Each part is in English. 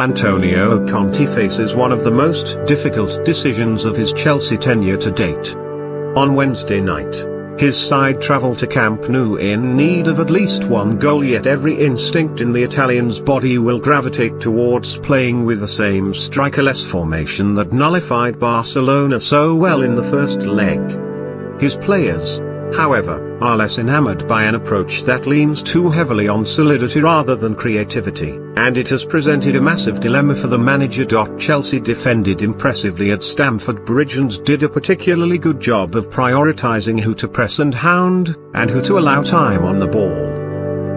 Antonio Conte faces one of the most difficult decisions of his Chelsea tenure to date. On Wednesday night, his side travelled to Camp Nou in need of at least one goal, yet every instinct in the Italian's body will gravitate towards playing with the same strikerless formation that nullified Barcelona so well in the first leg. His players, however, are less enamoured by an approach that leans too heavily on solidity rather than creativity, and it has presented a massive dilemma for the manager. Chelsea defended impressively at Stamford Bridge and did a particularly good job of prioritising who to press and hound, and who to allow time on the ball.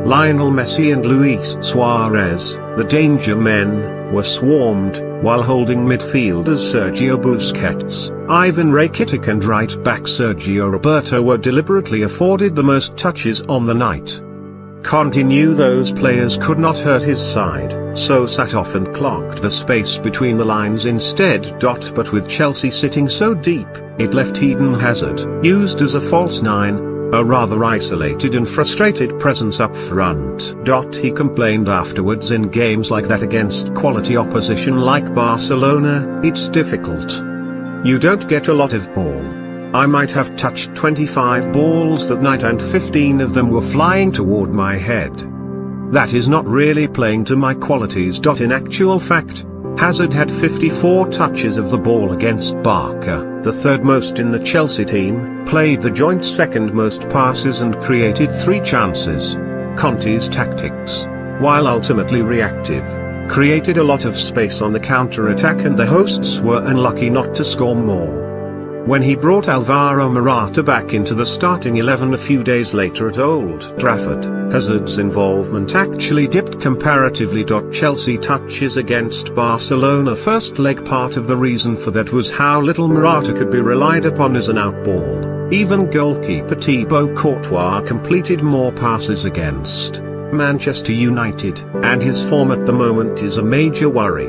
Lionel Messi and Luis Suarez, the danger men, were swarmed, while holding midfielders Sergio Busquets, Ivan Rakitic and right-back Sergio Roberto were deliberately afforded the most touches on the night. Conte knew those players could not hurt his side, so sat off and clogged the space between the lines instead. But with Chelsea sitting so deep, it left Eden Hazard, used as a false nine, a rather isolated and frustrated presence up front. He complained afterwards, in games like that against quality opposition like Barcelona, it's difficult. You don't get a lot of ball. I might have touched 25 balls that night and 15 of them were flying toward my head. That is not really playing to my qualities. In actual fact, Hazard had 54 touches of the ball against Barca, the third most in the Chelsea team, played the joint second most passes and created 3 chances. Conte's tactics, while ultimately reactive, created a lot of space on the counter-attack, and the hosts were unlucky not to score more. When he brought Alvaro Morata back into the starting 11 a few days later at Old Trafford, Hazard's involvement actually dipped comparatively. Chelsea touches against Barcelona first leg. Part of the reason for that was how little Morata could be relied upon as an outball. Even goalkeeper Thibaut Courtois completed more passes against Manchester United, and his form at the moment is a major worry.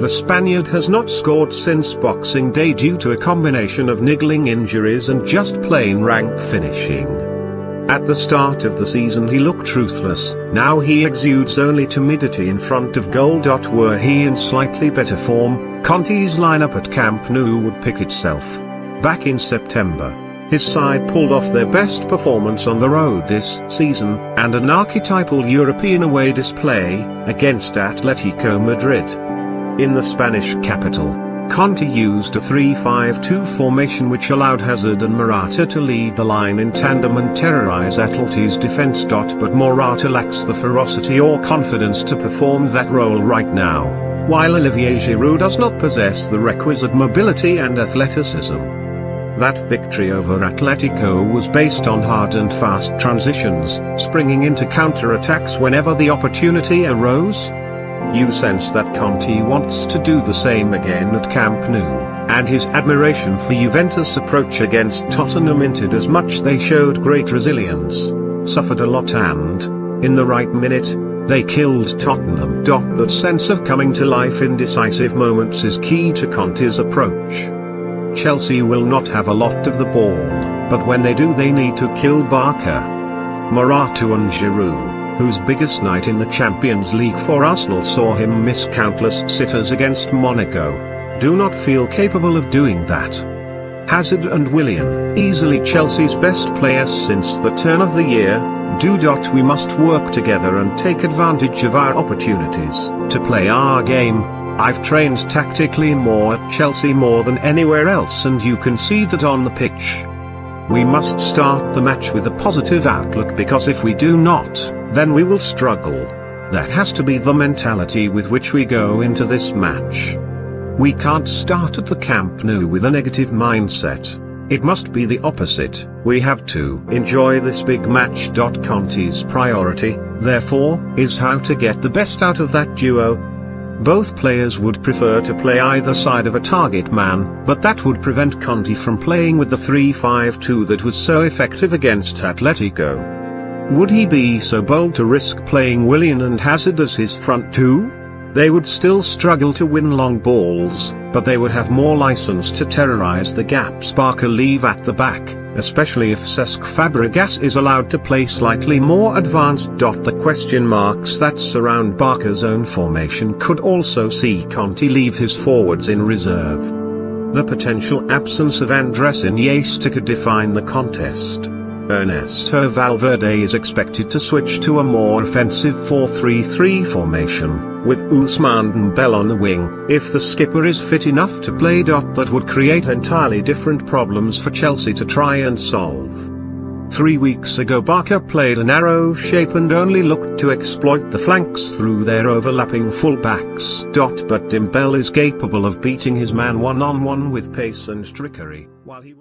The Spaniard has not scored since Boxing Day due to a combination of niggling injuries and just plain rank finishing. At the start of the season he looked ruthless, now he exudes only timidity in front of goal. Were he in slightly better form, Conte's lineup at Camp Nou would pick itself. Back in September, his side pulled off their best performance on the road this season, and an archetypal European away display against Atletico Madrid. In the Spanish capital, Conte used a 3-5-2 formation which allowed Hazard and Morata to lead the line in tandem and terrorize Atleti's defense. But Morata lacks the ferocity or confidence to perform that role right now, while Olivier Giroud does not possess the requisite mobility and athleticism. That victory over Atletico was based on hard and fast transitions, springing into counter-attacks whenever the opportunity arose. You sense that Conte wants to do the same again at Camp Nou, and his admiration for Juventus' approach against Tottenham hinted as much. They showed great resilience, suffered a lot, and, in the right minute, they killed Tottenham. That sense of coming to life in decisive moments is key to Conte's approach. Chelsea will not have a lot of the ball, but when they do they need to kill Barca. Morata and Giroud, whose biggest night in the Champions League for Arsenal saw him miss countless sitters against Monaco, do not feel capable of doing that. Hazard and Willian, easily Chelsea's best players since the turn of the year, do. We must work together and take advantage of our opportunities to play our game. I've trained tactically more at Chelsea more than anywhere else, and you can see that on the pitch. We must start the match with a positive outlook, because if we do not, then we will struggle. That has to be the mentality with which we go into this match. We can't start at the Camp Nou with a negative mindset. It must be the opposite. We have to enjoy this big match. Conte's priority, therefore, is how to get the best out of that duo. Both players would prefer to play either side of a target man, but that would prevent Conte from playing with the 3-5-2 that was so effective against Atletico. Would he be so bold to risk playing Willian and Hazard as his front two? They would still struggle to win long balls, but they would have more license to terrorize the gaps Barca leave at the back. especially if Cesc Fabregas is allowed to play slightly more advanced. The question marks that surround Barca's own formation could also see Conte leave his forwards in reserve. The potential absence of Andres Iniesta could define the contest. Ernesto Valverde is expected to switch to a more offensive 4-3-3 formation, with Ousmane Dembele on the wing. If the skipper is fit enough to play. That would create entirely different problems for Chelsea to try and solve. 3 weeks ago Barca played a narrow shape and only looked to exploit the flanks through their overlapping fullbacks. But Dembele is capable of beating his man one-on-one with pace and trickery, while he